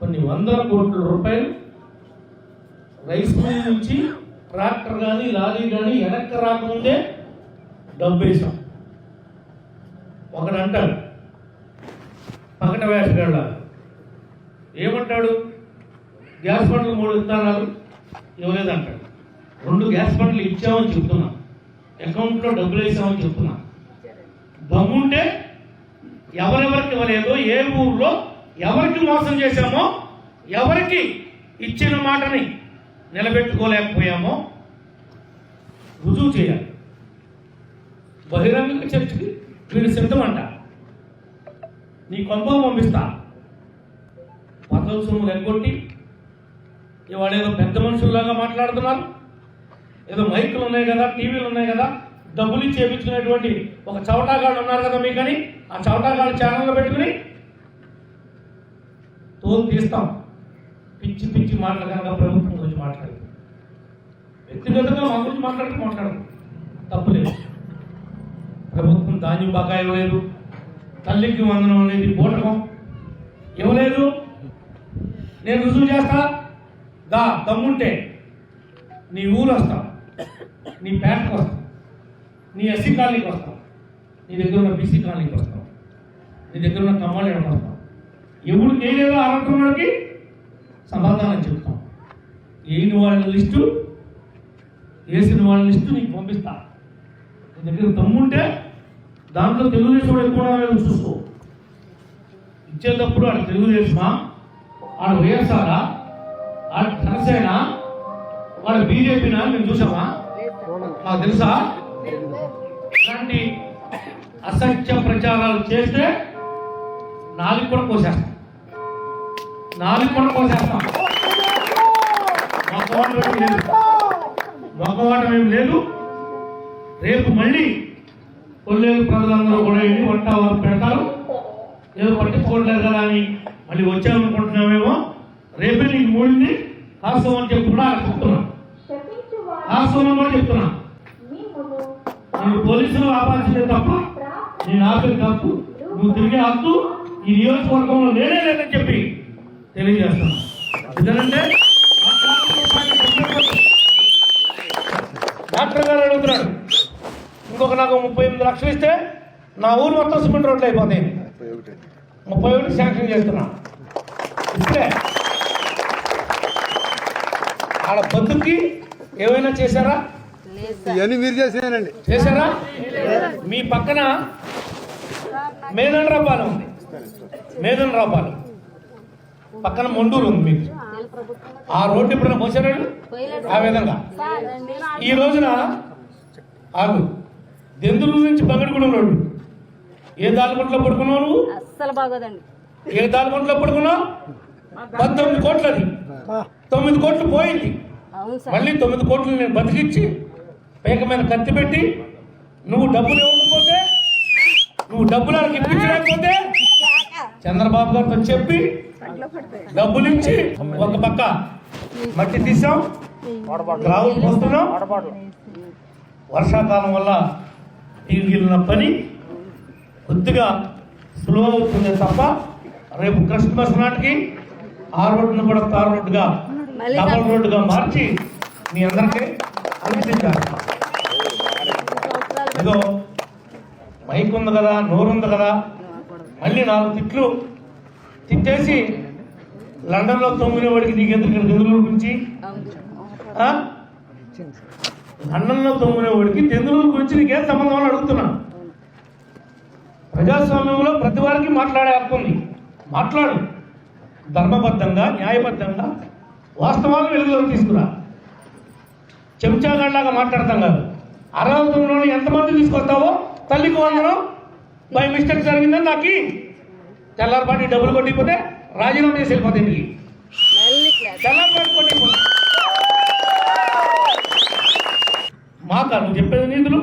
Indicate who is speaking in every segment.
Speaker 1: కొన్ని వందల కోట్ల రూపాయలు రైస్ మిల్ నుంచి ట్రాక్టర్ కానీ లారీ కానీ వెనక్కి రాకముందే డబ్బు వేసాం. ఒకడు అంటాడు పక్కన వేసగాళ్ళ ఏమంటాడు, గ్యాస్ బండ్లు 3 విత్తనాలు ఇవ్వలేదంటాడు. 2 గ్యాస్ బండ్లు ఇచ్చామని చెప్తున్నా, అకౌంట్లో డబ్బులు వేసామని చెప్తున్నా. దమ్ముంటే ఎవరెవరికి ఇవ్వలేదో, ఏ ఊర్లో ఎవరికి మోసం చేశామో, ఎవరికి ఇచ్చిన మాటని నిలబెట్టుకోలేకపోయామో రుజువు చేయాలి. బహిరంగ చర్చకి వీడు సిద్ధమంట. నీ కొంప పంపిస్తా. పదవి సొమ్ములు ఎగ్గొట్టి ఇవాళ ఏదో పెద్ద మనుషుల్లాగా మాట్లాడుతున్నారు. ఏదో మైకులు ఉన్నాయి కదా, టీవీలు ఉన్నాయి కదా, డబ్బులు ఇచ్చి చేయించుకునేటువంటి ఒక చవటాగాళ్ళు ఉన్నారు కదా మీకని, ఆ చవటాగాళ్ళ ఛానల్లో పెట్టుకుని తోలు తీస్తాం. పిచ్చి పిచ్చి మాటలు కనుక ప్రభుత్వం గురించి మాట్లాడు, వ్యక్తిగతంగా మా గురించి మాట్లాడు, తప్పులేదు. ప్రభుత్వం ధాన్యం బకాయి ఇవ్వలేదు, తల్లికి వందనం అనేది పూటకం ఇవ్వలేదు. నేను రుజువు చేస్తా, దమ్ముంటే నీ ఊరు వస్తాం, నీ పేటకు వస్తాం, నీ ఎస్సీ కాలనీకి వస్తాం, నీ దగ్గర ఉన్న బీసీ కాలనీకి వస్తాం, నీ దగ్గర ఉన్న కమ్మాళ్ళకి వస్తాం. ఎవరికి ఏదేదో ఆరోగ్యానికి సమాధానం చెప్తాం. వేసిన వాళ్ళ లిస్టు నీకు పంపిస్తా. నీ దగ్గర దమ్ముంటే దాంట్లో తెలుగుదేశం ఎక్కువ చూసుకో. ఇచ్చేటప్పుడు ఆడ తెలుగుదేశమా, ఆడ వైఎస్ఆరా, ఆడ జనసేన, వాడు బీజేపీనా మేము చూసామా? మాకు తెలుసా? ఇలాంటి అసత్య ప్రచారాలు చేస్తే నాలుగు కూడా కోసేస్తాం. మొక్కవాటం ఏం లేదు. రేపు మళ్ళీ కొల్లేరు ప్రజలందరూ కూడా వెళ్ళి వంట వారు పెడతారు. ఏదో పట్టించుకోవట్లేదు కదా అని మళ్ళీ వచ్చామనుకుంటున్నామేమో. రేపే నీకు మూడింది కాసుకోమని చెప్పి కూడా చెప్తున్నా, కాసుకోమని కూడా చెప్తున్నా. నేను పోలీసులు ఆపాల్సిందే తప్ప నేను ఆపేది తప్పు. నువ్వు తిరిగే హక్కు ఈ నియోజకవర్గంలో లేదని చెప్పి తెలియజేస్తున్నా. ఎందుకంటే డాక్టర్ గారు అడుగుతున్నాడు, ఇంకొక నాకు 38 లక్షలు ఇస్తే నా ఊరు మొత్తం సిమెంట్ రోడ్లు అయిపోతాయి. 31 శాంక్షన్ చేస్తున్నా. ఇస్తే ఆడ బతుకి ఏమైనా చేశారా?
Speaker 2: మీరు
Speaker 1: చేశారా? మీ పక్కన మేదన్ రాపాలు ఉంది, మేదన్ రాపాలు పక్కన మొండూరు ఉంది. మీకు ఆ రోడ్డు ఎప్పుడైనా పోసారండి? ఆ విధంగా ఈ రోజున ఆగు దెందులూరు నుంచి బంగడిగూడెం రోడ్డు ఏ దాల్కొండలో పడుకున్నావు నువ్వు?
Speaker 3: అస్సలు బాగోదండి.
Speaker 1: ఏ దాల్కొండలో పడుకున్నావు? 19 కోట్లది. 9 కోట్లు పోయింది. మళ్ళీ 9 కోట్లు నేను బతికిచ్చి పేక మీద కత్తి పెట్టి నువ్వు డబ్బులు ఇవ్వకపోతే, నువ్వు డబ్బులు ఇప్పించలేకపోతే చంద్రబాబు గారితో చెప్పి డబ్బులు ఇచ్చి ఒక పక్క మట్టి తీసాం, గ్రావులు పోస్తున్నాం. వర్షాకాలం వల్ల మిగిలిన పని కొద్దిగా స్లో అవుతుంది తప్ప రేపు క్రిస్మస్ నాటికి ఆ రోడ్డును కూడా తార్ రోడ్డుగా, డబల్ రోడ్డుగా మార్చి మీ అందరికీ అందించాలి. ఏదో మైక్ ఉంది కదా, నోరు ఉంది కదా, మళ్ళీ 4 తిట్లు తిట్టేసి లండన్లో తొమ్మిదివాడికి నీకెందుకు ఇక్కడ దెందులూరు గురించి, లండన్లో తొమ్మిదివాడికి దెందులూరు గురించి నీకేం సంబంధం అని అడుగుతున్నా. ప్రజాస్వామ్యంలో ప్రతి వారికి మాట్లాడే హక్కు ఉంది. మాట్లాడు, ధర్మబద్ధంగా, న్యాయబద్ధంగా, వాస్తవాలు వెలుగులోకి తీసుకురా. చెంచాగాళ్ళలాగా మాట్లాడతాం కాదు. అర్హతంలో ఎంతమంది తీసుకొస్తావో తల్లికి వందనం బై మిస్టేక్ జరిగిందని నాకు తెల్లారిపాటి డబ్బులు కొట్టిపోతే రాజీనామా చేసి వెళ్ళిపోతే ఇంటికి. తెల్లారిపాటి కొట్టిపోతే మాక నువ్వు చెప్పేది నిధులు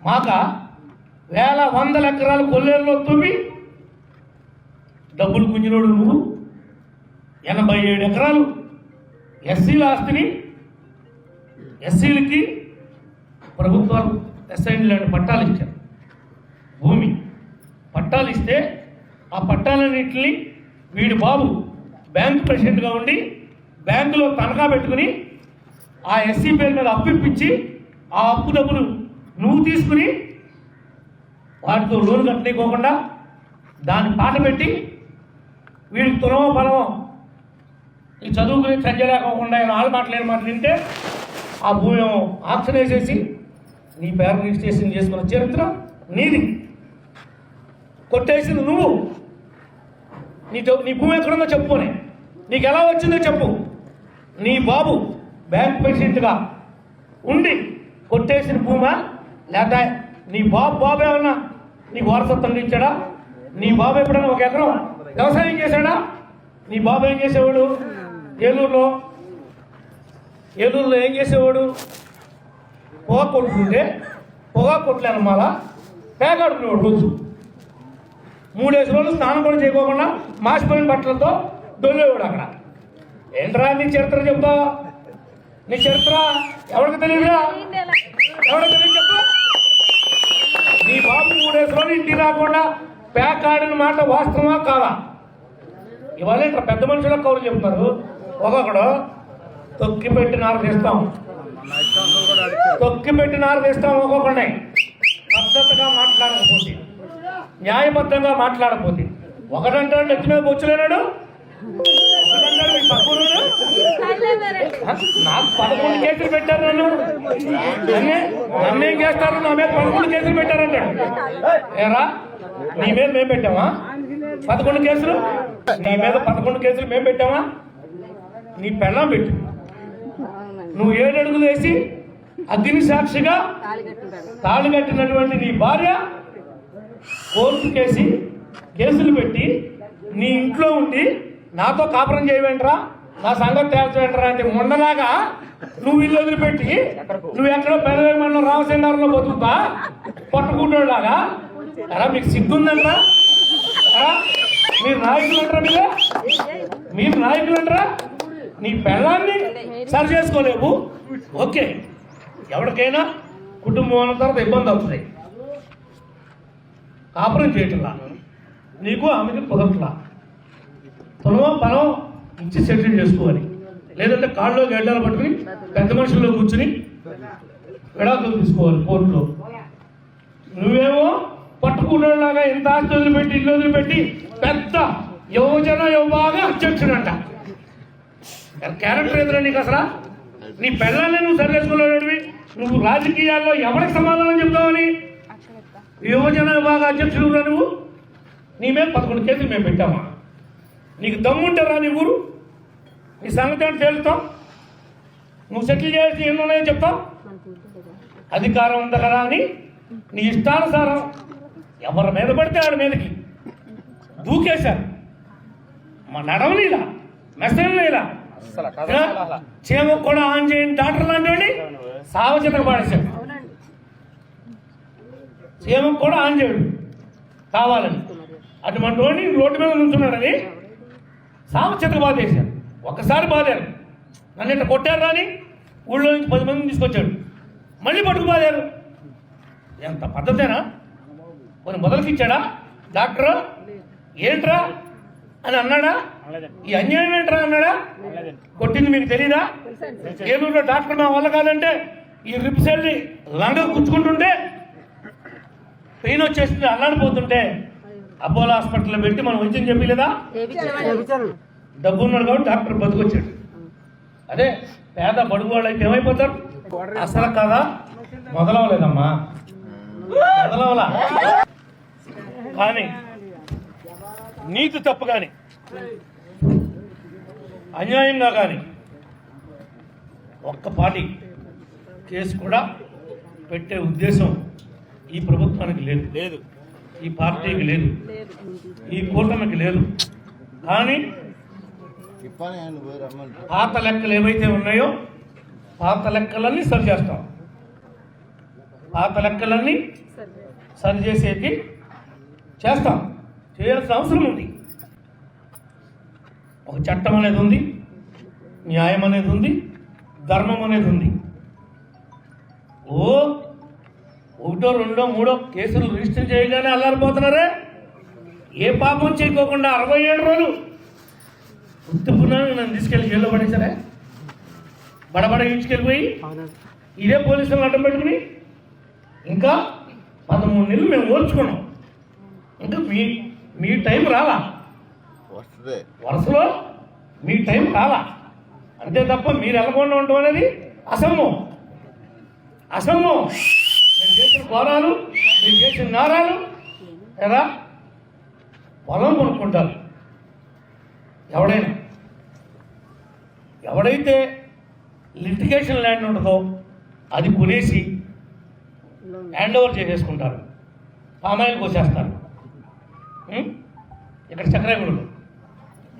Speaker 1: మాక వేల వందల ఎకరాలు కొల్లేరులో తవ్వి డబ్బులు గుంజినోడు నువ్వు. 87 ఎకరాలు ఎస్సీల ఆస్తిని ఎస్సీలకి ప్రభుత్వాలు అసైన్ ల్యాండ్ పట్టాలు ఇచ్చారు. భూమి పట్టాలు ఇస్తే ఆ పట్టాలన్నింటినీ వీడి బాబు బ్యాంక్ ప్రెసిడెంట్గా ఉండి బ్యాంకులో తనఖా పెట్టుకుని ఆ ఎస్సీ పేరు మీద అప్పు ఇప్పించి ఆ అప్పు డబ్బులు నువ్వు తీసుకుని వాటితో లోన్ కట్టలేకోకుండా దాన్ని పాట పెట్టి వీడికి తులమో బలమో ఈ చదువుకుని చంచలేకోకుండా ఆళ్ళు మాటలేని మాట వింటే ఆ భూమి ఆక్షన్ వేసేసి నీ పేరు రిజిస్ట్రేషన్ చేసుకున్న చరిత్ర నీది. కొట్టేసింది నువ్వు. నీ భూమి ఎక్కడుందో చెప్పుకొని నీకు ఎలా వచ్చిందో చెప్పు. నీ బాబు బ్యాంక్ ప్రెసిడెంట్గా ఉండి కొట్టేసిన భూమా, లేదా నీ బాబు ఏమన్నా నీకు వారసత్వం ఇచ్చాడా? నీ బాబు ఎప్పుడన్నా 1 ఎకరం వ్యవసాయం చేశాడా? నీ బాబు ఏం చేసేవాడు? ఏలూరులో ఏం చేసేవాడు? పొగ కొట్టుకుంటే పొగ కొట్టలేను మాల పేకాడుకునేవాడు. రోజు 3 రోజులు స్నానం కూడా చేయకోకుండా మాసిపోయిన బట్టలతో దొల్లేవాడు అక్కడ. ఏంట్రా నీ చరిత్ర చెప్తావా? నీ చరిత్ర ఎవరికి తెలియదురా? ఎవరికి తెలియదు చెప్పు. నీ బాబు 3 రోజులు ఇంటికి రాకుండా పేకాడిన మాట వాస్తవమా కాదా? ఇవాళ ఇట్లా పెద్ద మనుషులకు కౌలు చెప్తున్నారు. ఒక్కొక్కడు తొక్కి పెట్టి నారు తీస్తాం, ఒక్కొక్కడే పద్ధతిగా మాట్లాడకపోతే, న్యాయబద్ధంగా మాట్లాడకపోతే. ఒకటంటాడు నెత్తి మీద బొచ్చులేనాడు, ఒకటంటాడు మీ పక్కడు నాకు 11 కేసులు పెట్టారు. నన్నేం చేస్తారు? నా మీద 11 కేసులు పెట్టారంటాడు. ఏరా నీ మీద మేము పెట్టామా 11 కేసులు? నీ మీద 11 కేసులు మేము పెట్టామా? నీ పెళ్ళం పెట్టు. నువ్వు 7 అడుగులు వేసి అగ్ని సాక్షిగా తాళి కట్టినటువంటి నీ భార్య కోర్టు కేసులు పెట్టి నీ ఇంట్లో ఉండి నాతో కాపురం చేయవేంట్రా, నా సంగతి తేల్చవేంట్రా అంటే మొండలాగా నువ్వు ఇల్లు వదిలిపెట్టి నువ్వు ఎక్కడో పెదవి మండలం రామచంద్రంలో బతుకుతా పట్టుకుంటోలాగా. అలా మీకు సిగ్గుందంటరా? మీరు నాయకులంటరా? నీ పెళ్ళాన్ని సరి చేసుకోలేవు. ఓకే, ఎవరికైనా కుటుంబం అన్న తర్వాత ఇబ్బంది అవుతుంది. కాపురం చేయట్లా, నీకు ఆమెకి కుదరట్లా, పొలం ఇచ్చి సెటిల్ చేసుకోవాలి. లేదంటే కాళ్ళలో గడ్డలు పట్టుకుని పెద్ద మనుషుల్లో కూర్చుని విడాకులు తీసుకోవాలి కోర్టులో. నువ్వేమో పట్టుకునేలాగా ఇంత ఆస్తి వదిలిపెట్టి ఇల్లు వదిలిపెట్టి పెద్ద యువజన విభాగ అధ్యక్షుడంట. క్యారెక్టర్ ఎదురా నీకు అసలు? నీ పెళ్ళాన్ని నువ్వు సరిచేసుకోలేడివి. నువ్వు రాజకీయాల్లో ఎవరికి సమాధానం చెప్తావని యువజన విభాగ అధ్యక్షుడుగా నువ్వు. నీ మీద 11 కేసులు మేము పెట్టామా? నీకు దమ్ముంటారా? నీ ఊరు నీ సంగతి అంటే తేలుతాం. నువ్వు సెటిల్ చేసి ఎన్ని ఉన్నాయో చెప్తావు. అధికారం ఉంది కదా అని నీ ఇష్టానుసారం ఎవరి మీద పడితే ఆడి మీదకి దూకేశారు. మా నడవలేదా, మెసేజ్ లేదా, చీమ కూడా ఆన్ చేయని డాక్టర్ లాంటి సావచితకు పాడేశాడు. చీమ కూడా ఆన్ చేయడు కావాలని. అటువంటి వాడిని రోడ్డు మీద నుంచున్నాడని సావచితకు బాధేశారు. ఒక్కసారి బాధారు. నన్ను ఇట్లా కొట్టారు రాని ఊళ్ళో నుంచి 10 మందిని తీసుకొచ్చాడు. మళ్ళీ పట్టుకు బాధారు. ఎంత పద్ధతేనా? కొన్ని మొదలుకిచ్చాడా డాక్టర్? ఏంట్రా అని అన్నాడా? ఈ అన్యాయం ఏంట్రా అన్నాడా? కొట్టింది మీకు తెలీదా? ఏలూరులో డాక్టర్ నా వల్ల కాదంటే ఈ రిప్స్ వెళ్ళి లంగ కూర్చుకుంటుంటే పెయిన్ వచ్చేసింది, అల్లాడిపోతుంటే అపోలో హాస్పిటల్లో పెట్టి మనం వైద్యం చెప్పలేదా? డబ్బు ఉన్నాడు కాబట్టి డాక్టర్ బతుకొచ్చాడు. అదే పేద బడుగు వాళ్ళు అయితే ఏమైపోతారు? అసలు కదా మొదలవలేదమ్మా, మొదలవలా. కానీ నీతి తప్పు కానీ అన్యాయంగా కానీ ఒక్క పార్టీ కేసు కూడా పెట్టే ఉద్దేశం ఈ ప్రభుత్వానికి లేదు, ఈ పార్టీకి లేదు, ఈ కూటమికి లేదు. కానీ పాత లెక్కలు ఏవైతే ఉన్నాయో పాత లెక్కలన్నీ సరి చేస్తాం. పాత లెక్కలన్నీ సరి చేసేది చేస్తాం. చేయాల్సిన అవసరం ఉంది. ఒక చట్టం అనేది ఉంది, న్యాయం అనేది ఉంది, ధర్మం అనేది ఉంది. 1, 2, 3 కేసులు రిజిస్టర్ చేయగానే అల్లారిపోతున్నారే. ఏ పాపం చేయకోకుండా 67 రోజులు ఉత్తుకున్నాను నన్ను తీసుకెళ్ళి జైల్లో పడేశారా? బడబడ ఇచ్చుకెళ్ళిపోయి ఇదే పోలీసులను అడ్డం పెట్టుకుని ఇంకా 13 నెలలు మేము ఓర్చుకున్నాం. ఇంకా మీ టైం రాలా, వరుసలో మీ టైం రాలా. అంతే తప్ప మీరు వెళ్ళకుండా ఉండడం అనేది అసంభవం. మీరు చేసిన ఘోరాలు, మీరు చేసిన నేరాలు ఎలా పొలం కొనుక్కుంటారు. ఎవడైతే లిటిగేషన్ ల్యాండ్ ఉంటుందో అది కొనేసి హ్యాండ్ ఓవర్ చేసేసుకుంటారు, పామాయిల్ కోసేస్తారు. ఇక్కడ చక్రగుడులు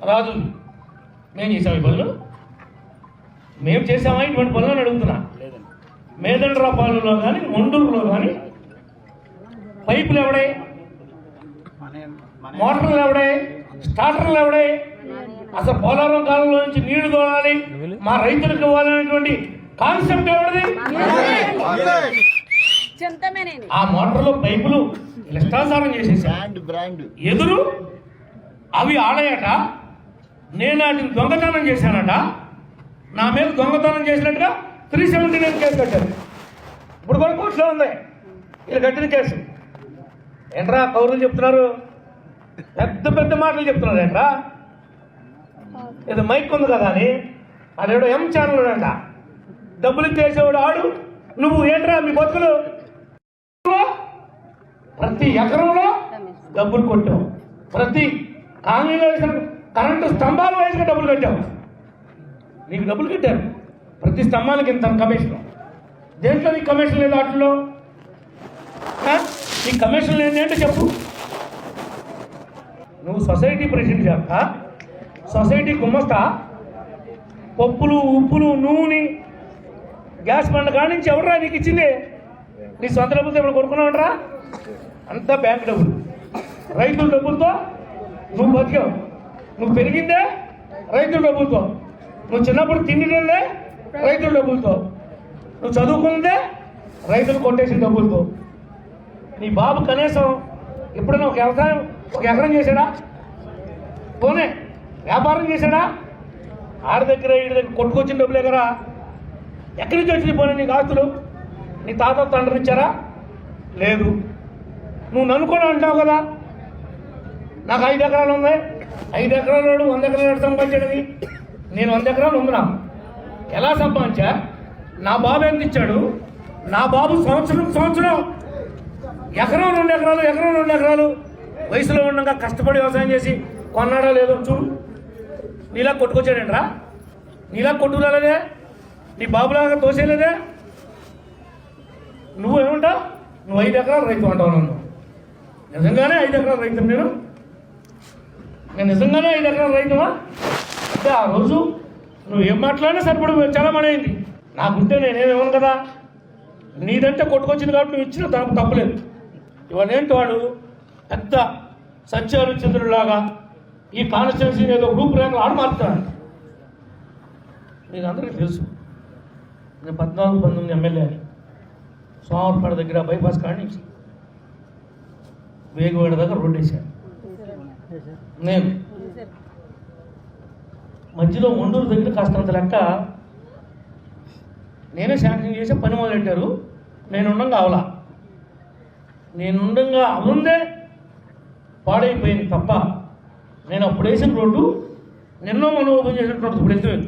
Speaker 1: రాజు మేము చేసాము ఈ పనులు, మేము చేసామా ఇటువంటి పనులు అని అడుగుతున్నా. మేదండ్రపాలులో కానీ మొండూరులో కానీ పైపులు ఎవడే, మోటార్లు ఎవడే, స్టార్టర్లు ఎవడే, అసలు పోలవరం కాలంలో నుంచి నీళ్లు తోడాలి, మా రైతులకు ఇవ్వాలనేటువంటి కాన్సెప్ట్ ఎవరిది? ఆ మోటార్లో పైపులు ఇష్టాసారం చేసేసాడు. ఎదురు అవి ఆడయట, నేను వాటిని దొంగతనం చేశానట, నా మీద దొంగతనం చేసినట్టుగా 379 కేసు కట్టారు. ఇప్పుడు కూడా కోర్టులో ఉంది వీళ్ళు కట్టిన కేసు. ఏంట్రా కౌరులు చెప్తున్నారు, పెద్ద మాటలు చెప్తున్నారు. ఏంట్రా ఇది మైక్ ఉంది కదా అని అదేడో ఎం ఛానల్ అంట, డబ్బులు ఇచ్చేసేవాడు ఆడు. నువ్వు ఏంట్రా మీ బతుకులు? ప్రతి ఎకరంలో డబ్బులు కొట్టావు, ప్రతి కాలనీలో వేసిన కరెంటు స్తంభాలు వేసిన డబ్బులు కట్టావు. నీకు డబ్బులు కట్టారు, ప్రతి స్తంభానికి ఇంత కమిషన్. దేంట్లో నీకు కమిషన్ లేదు? వాటిలో నీకు కమిషన్ ఏంటంటే చెప్పు. నువ్వు సొసైటీ ప్రెసిడెంట్ చేస్తా, సొసైటీ గుమ్మస్తా, పప్పులు ఉప్పులు నూనె గ్యాస్ బండ కాడి నుంచి ఎవడరా నీకు ఇచ్చింది? నీ సొంత డబ్బులతో ఇప్పుడు కొనుక్కున్నావుంటరా? అంతా బ్యాంక్ డబ్బులు, రైతుల డబ్బులతో నువ్వు బతికావు. నువ్వు పెరిగిందే రైతుల డబ్బులతో, నువ్వు చిన్నప్పుడు తిండిలే రైతుల డబ్బులతో, నువ్వు చదువుకుందే రైతులు కొట్టేసిన డబ్బులతో. నీ బాబు కనీసం ఎప్పుడైనా ఒక ఎకరం చేశాడా? పోనే వ్యాపారం చేశాడా? ఆడి దగ్గర వీడి దగ్గర కొట్టుకొచ్చిన డబ్బులు ఎగరా? ఎక్కడి నుంచి వచ్చింది పోనీ నీకు ఆస్తులు? నీ తాత తండ్రి ఇచ్చారా? లేదు. నువ్వు నన్ను కూడా అంటావు కదా, నాకు 5 ఎకరాలు ఉన్నాయి, 5 ఎకరాలు 100 ఎకరాలు సంపాదించాడని. నేను 100 ఎకరాలు ఉంది నాకు. ఎలా సంపాదించా? నా బాబు ఎంత ఇచ్చాడు? నా బాబు సంవత్సరం ఎకరం 2 ఎకరాలు వయసులో ఉండగా కష్టపడి వ్యవసాయం చేసి కొన్నాడా లేదో చూడు. నీలా కొట్టుకొచ్చాడంట్రా, నీలా కొట్టుకురాలేదే, నీ బాబులాగా తోసేయలేదే. నువ్వేమంటావు? నువ్వు 5 ఎకరాలు రైతు అంటావు. నన్ను నిజంగానే 5 ఎకరాలు రైతు నేను నిజంగానే 5 ఎకరాలు రైతువా అంటే ఆ రోజు నువ్వు ఏం మాట్లాడినా సరిపడి చాలా మనైంది. నాకుంటే నేనేమేమను కదా, నీదంటే కొట్టుకొచ్చింది కాబట్టి నువ్వు ఇచ్చిన దానికి తప్పలేదు. ఇవాళ ఏంటి వాడు పెద్ద సత్యహరిశ్చంద్రులాగా ఈ కాన్స్టిట్యున్సీ ఏదో రూపురేఖలు ఆడు మారుతున్నాడు. మీకు అందరికీ తెలుసు, నేను 14-19 ఎమ్మెల్యే సోమవారపేట దగ్గర బైపాస్ కాడి నుంచి వేగవేడ దగ్గర రోడ్డు వేశాను. నేను మధ్యలో ఒండూరు దగ్గర కాస్తంత లెక్క నేనే శాంక్షన్ చేసే పని మొదలెట్టారు. నేనుండగా అవలా, నేనుండగా అవుందే పాడైపోయింది తప్ప నేను అప్పుడు వేసిన రోడ్డు నిన్నో మనం ఓపెన్ చేసిన రోడ్డు ఇప్పుడు ఎత్తులేదు.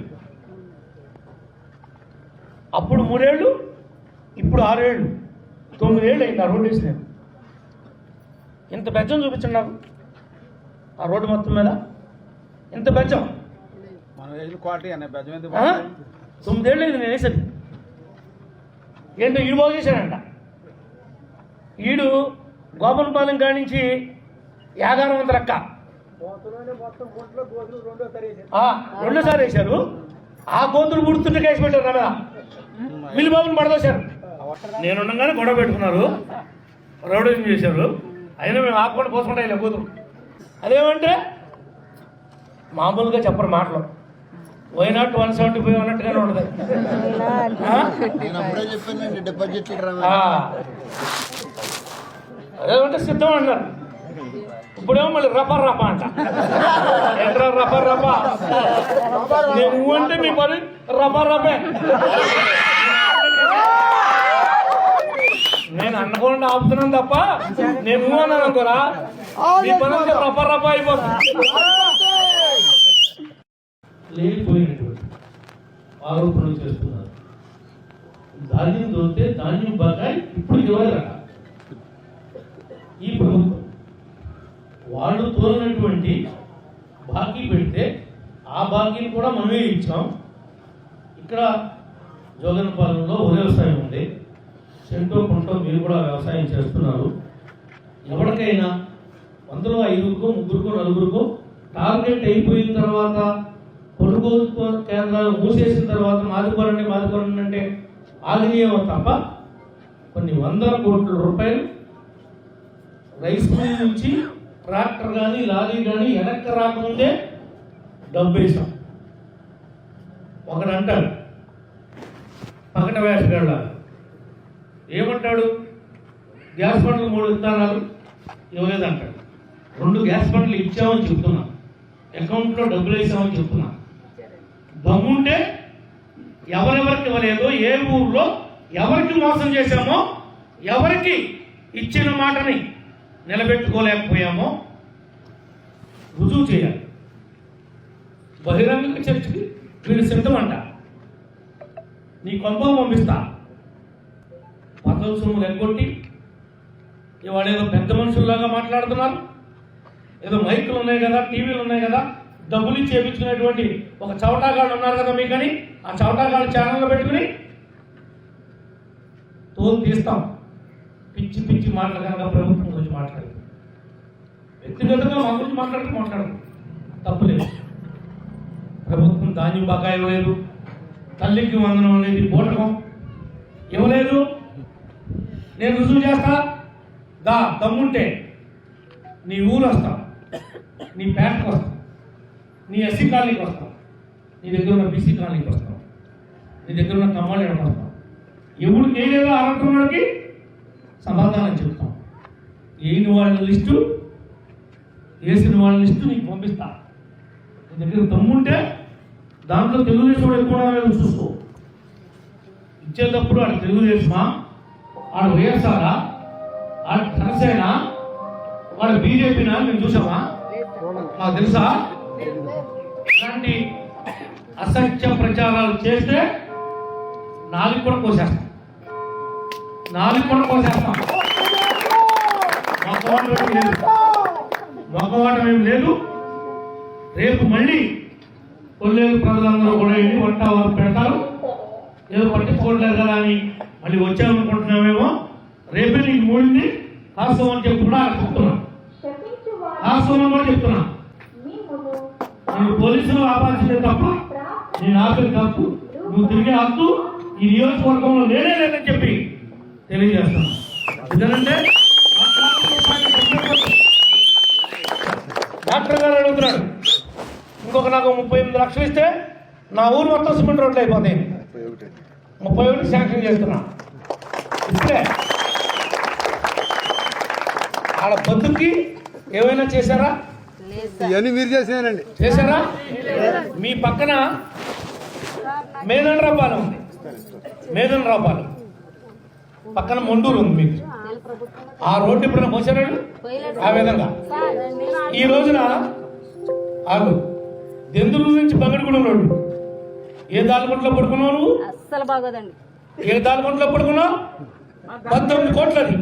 Speaker 1: అప్పుడు 3 ఏళ్ళు, ఇప్పుడు 6 ఏళ్ళు, 9 ఏళ్ళు అయింది ఆ రోడ్డు వేసి. నేను ఇంత బెచ్చం చూపించండి నాకు ఆ రోడ్డు మొత్తం మీద, ఇంత బెచ్చం. 9 ఏళ్ళు అయింది నేను వేసేది. ఏంటో ఈడు బాగు చేశాడంట. ఈడు గోపనపాలెం కాడి నుంచి యాగారం వంత లెక్క రెండోసారి వేశారు. ఆ గోతులు పుడుతుంటే కేసు పెట్టారు కదా, మిల్లిబాబుని పడదోశారు. నేనుండగానే గొడవ పెట్టుకున్నారు, రౌడీజం చేశారు. అయినా మేము ఆకుండా పోసుకుంటా ఇలా కూతురు. అదేమంటే మామూలుగా చెప్పరు మాటలు, వైనాట్ 175 అన్నట్టుగానే ఉండదు. అదేమంటే సిద్ధం అన్నారు. ఇప్పుడు ఇప్పుడేమో మళ్ళీ రఫర్ రఫా అంట. ఏంట్రా రఫర్ రఫా? నేను అంటే మీ పని రఫర్ రఫే. నేను అనుకోండి ఆపుతున్నాను తప్ప నేను అన్నాను అనుకోరా మీ పని అంతా రఫర్ రఫా అయిపోతుంది. లేనిపోయినటువంటి ఆరోపణలు చేస్తున్నారు. ధాన్యం దొరికితే ధాన్యం బకాయి ఇప్పుడు ఇవ్వలేరట ఈ ప్రభుత్వం. వాళ్ళు తోలినటువంటి బాకీ పెడితే ఆ బాకీని కూడా మనమే ఇచ్చాం. ఇక్కడ జోగనపాలెంలో వ్యవసాయం ఉంది, సెంటో కొంటో మీరు కూడా వ్యవసాయం చేస్తున్నారు. ఎవరికైనా 100లో 5కో 3కో 4కో టార్గెట్ అయిపోయిన తర్వాత కొనుగోలు కేంద్రాలు మూసేసిన తర్వాత మాదికోరండి అంటే ఆగినేమో తప్ప కొన్ని 100 కోట్ల రూపాయలు రైస్ మిల్ నుంచి ట్రాక్టర్ కానీ లారీ కానీ వెనక్కి రాకముందే డబ్బు వేసాం. ఒకడు అంటాడు పకట వేసగాళ్ళ ఏమంటాడు, గ్యాస్ బండ్లు 3 విత్తనాలు ఇవ్వలేదంటాడు. 2 గ్యాస్ బండ్లు ఇచ్చామని చెప్తున్నా, అకౌంట్లో డబ్బులు వేసామని చెప్తున్నా. దమ్ముంటే ఎవరెవరికి ఇవ్వలేదో, ఏ ఊర్లో ఎవరికి మోసం చేశామో, ఎవరికి ఇచ్చిన మాటని నిలబెట్టుకోలేకపోయామో రుజువు చేయాలి. బహిరంగ చర్చకి వీళ్ళు సిద్ధమంట. నీ కొంప పంపిస్తా. పదవి సొమ్ములు ఎగ్గొట్టి ఇవాళ ఏదో పెద్ద మనుషుల్లాగా మాట్లాడుతున్నారు. ఏదో మైకులు ఉన్నాయి కదా, టీవీలు ఉన్నాయి కదా, డబ్బులు ఇచ్చి చేయించుకునేటువంటి ఒక చవటాగాళ్ళు ఉన్నారు కదా మీకని, ఆ చవటాగాళ్ళ ఛానల్లో పెట్టుకుని తోలు తీస్తాం. పిచ్చి పిచ్చి మాటలు కనుక ప్రభుత్వం గురించి మాట్లాడదు. వ్యక్తిగతంగా మా గురించి మాట్లాడదు, తప్పులేదు. ప్రభుత్వం ధాన్యం బకాయి ఇవ్వలేదు, తల్లికి వందనం అనేది బోటకం ఇవ్వలేదు. నేను రుజువు చేస్తా, దమ్ముంటే నీ ఊరు వస్తాం, నీ పేటకు వస్తాం, నీ ఎస్సీ కాలనీకి వస్తాం, నీ దగ్గర ఉన్న బీసీ కాలనీకి వస్తాం, నీ దగ్గర ఉన్న కమ్మాళ్ళకి వస్తాం. ఎవరికి ఏదేదో ఆరోపణలకి సమాధానం చెప్తాం. వేసిన వాళ్ళ లిస్టు నీకు పంపిస్తా. నీ దగ్గర దమ్ముంటే దాంట్లో తెలుగుదేశం ఎక్కువ చూసుకో. ఇచ్చేటప్పుడు ఆడ తెలుగుదేశమా, ఆడ వైఎస్ఆరా, ఆడ జనసేన, వాడు బీజేపీనా మేము చూసామా? మాకు తెలుసా? ఇలాంటి అసత్య ప్రచారాలు చేస్తే నాలుగు కూడా కోసేస్తాం. మొక్కవాటం ఏం లేదు. రేపు మళ్ళీ కొల్లేరు ప్రజలందరూ కూడా వెళ్ళి వంట వారు పెడతారు. ఏదో పట్టించుకోవట్లేదు కదా అని మళ్ళీ వచ్చామనుకుంటున్నామేమో. రేపే నీకు మూడింది కాసుకోమని చెప్తున్నా, కాసుకోమని కూడా చెప్తున్నా. నేను పోలీసులు ఆపాల్సిందే తప్ప నేను ఆపేది తప్పు. నువ్వు తిరిగే హక్కు ఈ నియోజకవర్గంలో లేదని చెప్పి తెలియజేస్తాను. ఎందుకంటే డాక్టర్ గారు అడుగుతున్నాడు, ఇంకొక నాకు 38 లక్షలు ఇస్తే నా ఊరు మొత్తం సిమెంట్ రోడ్లు అయిపోతాయి. 31 శాంక్షన్ చేస్తున్నా. ఇస్తే ఆడ బతుకి ఏమైనా చేశారా?
Speaker 2: మీరు
Speaker 1: చేశారా? మీ పక్కన మేదనరాపాలెం ఉంది, మేదనరాపాలెం పక్కన మొండూరు ఉంది. మీకు ఆ రోడ్డు ఎప్పుడైనా పోసారా? ఆ విధంగా ఈ రోజున ఆగు దెందులూరు నుంచి బంగడిగూడెం రోడ్డు ఏ దాల్గుంట్లో పడుకున్నావు నువ్వు?
Speaker 3: అస్సలు బాగోదండి.
Speaker 1: ఏ దాల్గుంట్లో పడుకున్నావు? 19 కోట్లది.